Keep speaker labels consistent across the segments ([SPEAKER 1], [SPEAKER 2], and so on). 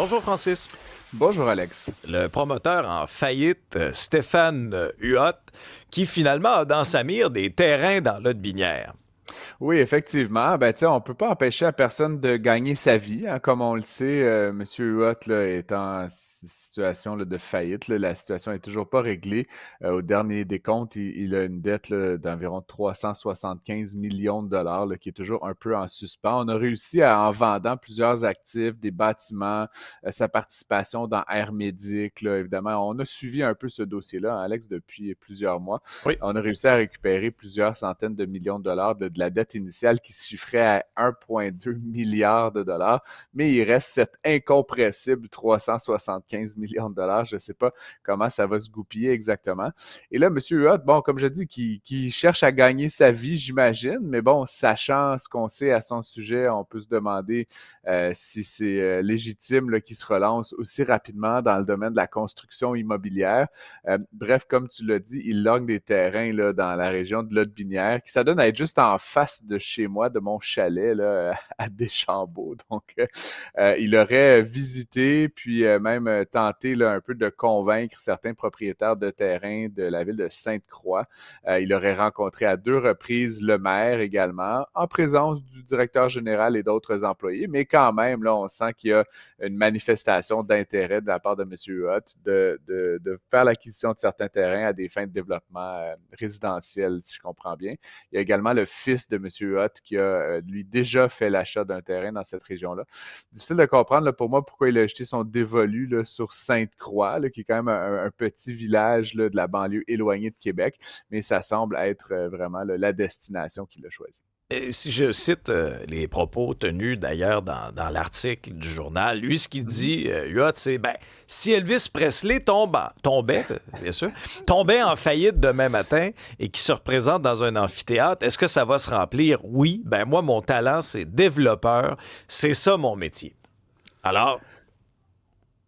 [SPEAKER 1] Bonjour Francis.
[SPEAKER 2] Bonjour Alex.
[SPEAKER 1] Le promoteur en faillite, Stéphane Huot, qui finalement a dans sa mire des terrains dans l'Aude-Binière.
[SPEAKER 2] Oui, effectivement, on peut pas empêcher à personne de gagner sa vie, hein. Comme on le sait, Monsieur Huot là, est en situation là, de faillite, là. La situation est toujours pas réglée. Au dernier décompte, il a une dette là, d'environ 375 millions de dollars là, qui est toujours un peu en suspens. On a réussi en vendant plusieurs actifs, des bâtiments, sa participation dans Air Médic, là, évidemment. On a suivi un peu ce dossier-là, hein, Alex, depuis plusieurs mois.
[SPEAKER 1] Oui.
[SPEAKER 2] On a réussi à récupérer plusieurs centaines de millions de dollars de la dette initiale qui se chiffrait à 1,2 milliard de dollars, mais il reste cet incompressible 375 millions de dollars. Je ne sais pas comment ça va se goupiller exactement. Et là, M. Huot, bon, comme je dis, qui cherche à gagner sa vie, j'imagine, mais bon, sachant ce qu'on sait à son sujet, on peut se demander si c'est légitime là, qu'il se relance aussi rapidement dans le domaine de la construction immobilière. Bref, comme tu l'as dit, il logne des terrains là, dans la région de Lotbinière, qui s'adonne à être juste en face de chez moi, de mon chalet là, à Deschambault. Donc, il aurait visité, puis même tenté là, un peu de convaincre certains propriétaires de terrains de la ville de Sainte-Croix. Il aurait rencontré à 2 reprises le maire également, en présence du directeur général et d'autres employés, mais quand même, là, on sent qu'il y a une manifestation d'intérêt de la part de M. Huot de faire l'acquisition de certains terrains à des fins de développement résidentiel, si je comprends bien. Il y a également le fils de M. Huot qui a, lui, déjà fait l'achat d'un terrain dans cette région-là. Difficile de comprendre là, pour moi pourquoi il a jeté son dévolu là, sur Sainte-Croix, là, qui est quand même un petit village là, de la banlieue éloignée de Québec, mais ça semble être vraiment là, la destination qu'il a choisie.
[SPEAKER 1] Et si je cite les propos tenus d'ailleurs dans l'article du journal, lui, ce qu'il
[SPEAKER 2] Mhm.
[SPEAKER 1] dit, Huot, c'est si Elvis Presley tombait, bien sûr, tombait en faillite demain matin et qui se représente dans un amphithéâtre, est-ce que ça va se remplir? Oui. Ben moi, mon talent, c'est développeur. C'est ça mon métier. Alors,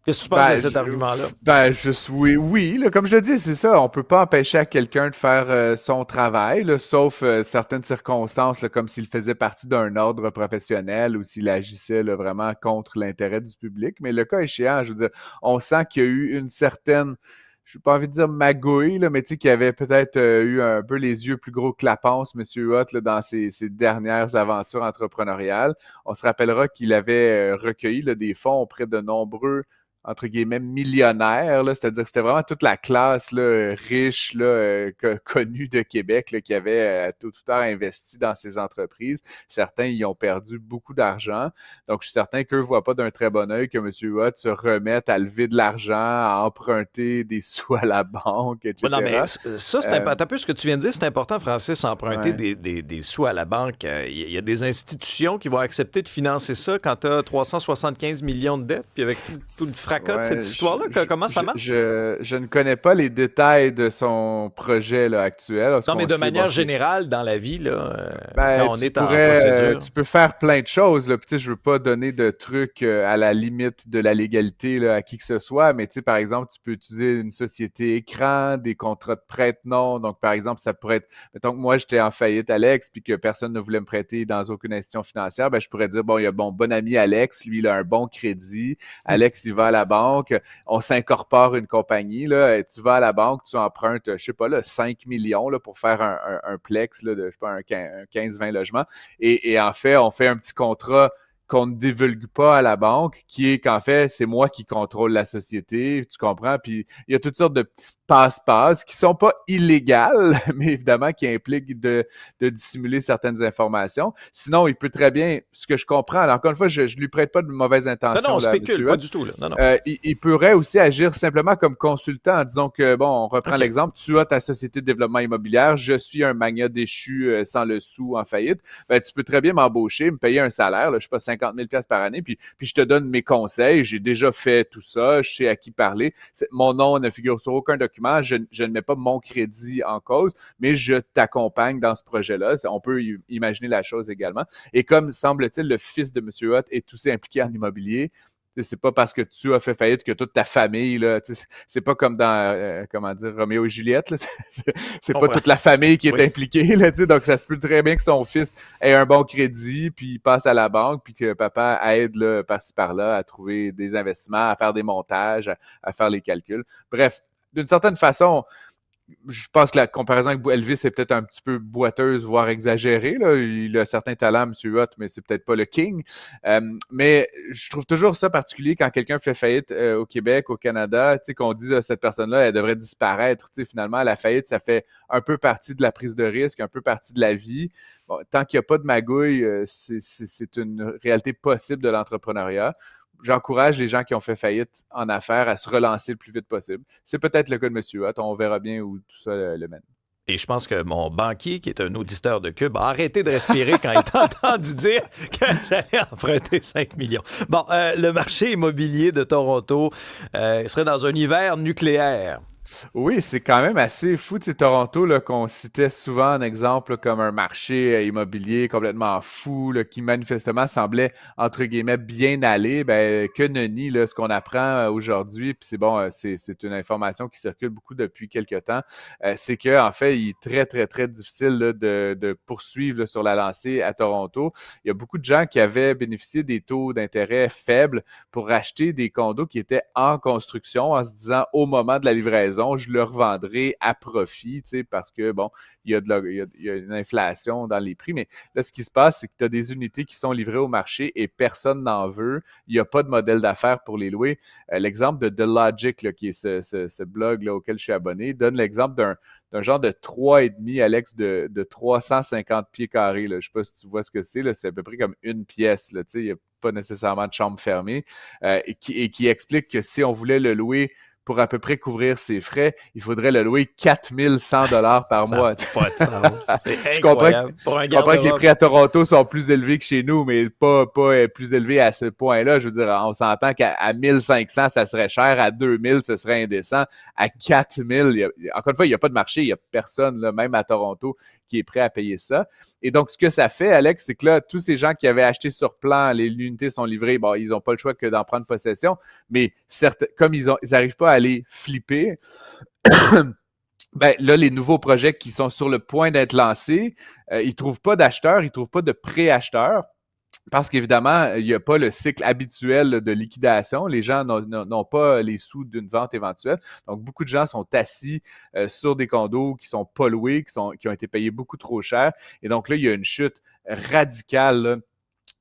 [SPEAKER 1] qu'est-ce que tu penses de
[SPEAKER 2] Ben,
[SPEAKER 1] cet argument-là?
[SPEAKER 2] oui, oui là, comme je le dis, c'est ça. On peut pas empêcher à quelqu'un de faire son travail, là, sauf certaines circonstances, là, comme s'il faisait partie d'un ordre professionnel ou s'il agissait là, vraiment contre l'intérêt du public. Mais le cas échéant, je veux dire, on sent qu'il y a eu une certaine, je n'ai pas envie de dire magouille, là, mais tu sais, qu'il avait peut-être eu un peu les yeux plus gros que la panse, M. Huot, là, dans ses dernières aventures entrepreneuriales. On se rappellera qu'il avait recueilli là, des fonds auprès de nombreux entre guillemets, millionnaires, là, c'est-à-dire que c'était vraiment toute la classe là, riche, là, connue de Québec là, qui avait tout ou tard investi dans ces entreprises. Certains y ont perdu beaucoup d'argent. Donc, je suis certain qu'eux ne voient pas d'un très bon œil que M. Huot se remette à lever de l'argent, à emprunter des sous à la banque,
[SPEAKER 1] Non, mais
[SPEAKER 2] etc.
[SPEAKER 1] ça, c'est
[SPEAKER 2] Euh,
[SPEAKER 1] important. Un peu ce que tu viens de dire, c'est important, Francis, emprunter
[SPEAKER 2] ouais.
[SPEAKER 1] des sous à la banque. Il y a des institutions qui vont accepter de financer ça quand tu as 375 millions de dettes, puis avec tout le fracas de cette
[SPEAKER 2] Ouais,
[SPEAKER 1] histoire-là, comment ça marche?
[SPEAKER 2] je ne connais pas les détails de son projet là, actuel. Ce
[SPEAKER 1] Non, mais
[SPEAKER 2] qu'on
[SPEAKER 1] de
[SPEAKER 2] sait, bon,
[SPEAKER 1] manière
[SPEAKER 2] c'est
[SPEAKER 1] générale, dans la vie, là, quand
[SPEAKER 2] ben,
[SPEAKER 1] on est en procédure.
[SPEAKER 2] tu peux faire plein de choses, là. Puis, tu sais, je veux pas donner de trucs à la limite de la légalité là, à qui que ce soit, mais tu sais, par exemple, tu peux utiliser une société écran, des contrats de prête-nom. Donc, par exemple, ça pourrait être, mettons que moi, j'étais en faillite, Alex, puis que personne ne voulait me prêter dans aucune institution financière, ben, je pourrais dire, bon, il y a mon bon ami Alex, lui, il a un bon crédit. Alex, il va à la banque, on s'incorpore une compagnie, là, et tu vas à la banque, tu empruntes, je sais pas, là, 5 millions là, pour faire un plex là, de, je sais pas, un 15-20 logements. Et en fait, on fait un petit contrat qu'on ne divulgue pas à la banque, qui est qu'en fait, c'est moi qui contrôle la société, tu comprends? Puis il y a toutes sortes de passe-passe qui sont pas illégales, mais évidemment qui impliquent de dissimuler certaines informations. Sinon, il peut très bien, ce que je comprends, alors encore une fois, je ne lui prête pas de mauvaise
[SPEAKER 1] Non, non,
[SPEAKER 2] intention
[SPEAKER 1] on
[SPEAKER 2] là, à
[SPEAKER 1] spécule,
[SPEAKER 2] M.
[SPEAKER 1] pas
[SPEAKER 2] Huot.
[SPEAKER 1] du tout, là. Non, non.
[SPEAKER 2] Il pourrait aussi agir simplement comme consultant. Disons que, bon, on reprend
[SPEAKER 1] OK.
[SPEAKER 2] l'exemple, tu as ta société de développement immobilier, je suis un magnat déchu sans le sou en faillite, ben, tu peux très bien m'embaucher, me payer un salaire, là, je sais pas, 50 000 par année, puis je te donne mes conseils, j'ai déjà fait tout ça, je sais à qui parler. Mon nom ne figure sur aucun document, je ne mets pas mon crédit en cause, mais je t'accompagne dans ce projet-là. On peut imaginer la chose également. Et comme semble-t-il, le fils de M. Huot est aussi impliqué en immobilier, C'est pas parce que tu as fait faillite que toute ta famille, là, c'est pas comme dans, comment dire, Roméo et Juliette, là. C'est pas toute la famille qui est
[SPEAKER 1] Oui.
[SPEAKER 2] impliquée, là, donc ça se peut très bien que son fils ait un bon crédit, puis il passe à la banque, puis que papa aide là, par-ci par-là à trouver des investissements, à faire des montages, à faire les calculs. Bref, d'une certaine façon, je pense que la comparaison avec Elvis est peut-être un petit peu boiteuse, voire exagérée. Là. Il a certains talents, M. Hutt, mais c'est peut-être pas le king. Mais je trouve toujours ça particulier quand quelqu'un fait faillite au Québec, au Canada, qu'on dit cette personne-là, elle devrait disparaître. Finalement, la faillite, ça fait un peu partie de la prise de risque, un peu partie de la vie. Bon, tant qu'il n'y a pas de magouille, c'est une réalité possible de l'entrepreneuriat. J'encourage les gens qui ont fait faillite en affaires à se relancer le plus vite possible. C'est peut-être le cas de M. Hutt. On verra bien où tout ça le mène.
[SPEAKER 1] Et je pense que mon banquier, qui est un auditeur de Cube, a arrêté de respirer quand il t'a entendu dire que j'allais emprunter 5 millions. Bon, le marché immobilier de Toronto serait dans un hiver nucléaire.
[SPEAKER 2] Oui, c'est quand même assez fou, Toronto, là, qu'on citait souvent en exemple là, comme un marché immobilier complètement fou, là, qui manifestement semblait, entre guillemets, bien aller. Ben, que nenni, là, ce qu'on apprend aujourd'hui, puis c'est bon, c'est une information qui circule beaucoup depuis quelques temps, c'est qu'en fait, il est très, très, très difficile là, de poursuivre là, sur la lancée à Toronto. Il y a beaucoup de gens qui avaient bénéficié des taux d'intérêt faibles pour acheter des condos qui étaient en construction en se disant au moment de la livraison, je le revendrai à profit, parce que, bon, il y a une inflation dans les prix. Mais là, ce qui se passe, c'est que tu as des unités qui sont livrées au marché et personne n'en veut. Il n'y a pas de modèle d'affaires pour les louer. L'exemple de The Logic, là, qui est ce blog là, auquel je suis abonné, donne l'exemple d'un genre de 3,5, Alex, de 350 pieds carrés. Là. Je ne sais pas si tu vois ce que c'est. Là. C'est à peu près comme une pièce. Là. Il n'y a pas nécessairement de chambre fermée. Et qui explique que si on voulait le louer pour à peu près couvrir ses frais, il faudrait le louer 4100 $ par
[SPEAKER 1] Ça
[SPEAKER 2] mois.
[SPEAKER 1] n'a pas de sens. C'est
[SPEAKER 2] Je comprends,
[SPEAKER 1] incroyable. Pour un
[SPEAKER 2] je comprends que les
[SPEAKER 1] garde-robe.
[SPEAKER 2] prix à Toronto sont plus élevés que chez nous, mais pas plus élevés à ce point-là. Je veux dire, on s'entend qu'à 1500, ça serait cher. À 2000, ce serait indécent. À 4000, encore une fois, il n'y a pas de marché. Il n'y a personne, là, même à Toronto, qui est prêt à payer ça. Et donc, ce que ça fait, Alex, c'est que là, tous ces gens qui avaient acheté sur plan, les unités sont livrées, bon, ils n'ont pas le choix que d'en prendre possession, mais certes, comme ils n'arrivent pas à les flipper, ben là, les nouveaux projets qui sont sur le point d'être lancés, ils ne trouvent pas d'acheteurs, ils ne trouvent pas de préacheteurs. Parce qu'évidemment, il n'y a pas le cycle habituel de liquidation. Les gens n'ont pas les sous d'une vente éventuelle. Donc, beaucoup de gens sont assis sur des condos qui ne sont pas loués, qui ont été payés beaucoup trop cher. Et donc là, il y a une chute radicale là,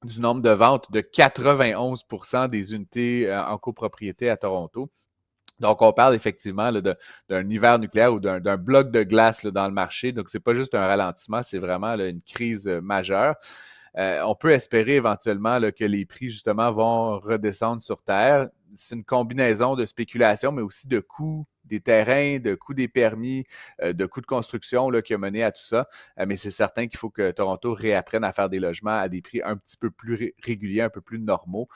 [SPEAKER 2] du nombre de ventes de 91% des unités en copropriété à Toronto. Donc, on parle effectivement là, d'un hiver nucléaire ou d'un bloc de glace là, dans le marché. Donc, ce n'est pas juste un ralentissement, c'est vraiment là, une crise majeure. On peut espérer éventuellement là, que les prix, justement, vont redescendre sur Terre. C'est une combinaison de spéculation, mais aussi de coûts des terrains, de coûts des permis, de coûts de construction là, qui a mené à tout ça. Mais c'est certain qu'il faut que Toronto réapprenne à faire des logements à des prix un petit peu plus réguliers, un peu plus normaux.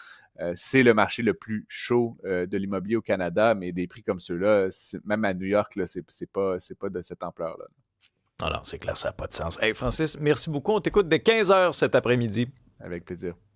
[SPEAKER 2] C'est le marché le plus chaud de l'immobilier au Canada, mais des prix comme ceux-là, même à New York, là, c'est pas de cette ampleur-là.
[SPEAKER 1] Alors, c'est clair, ça n'a pas de sens. Hey, Francis, merci beaucoup. On t'écoute dès 15 h cet après-midi.
[SPEAKER 2] Avec plaisir.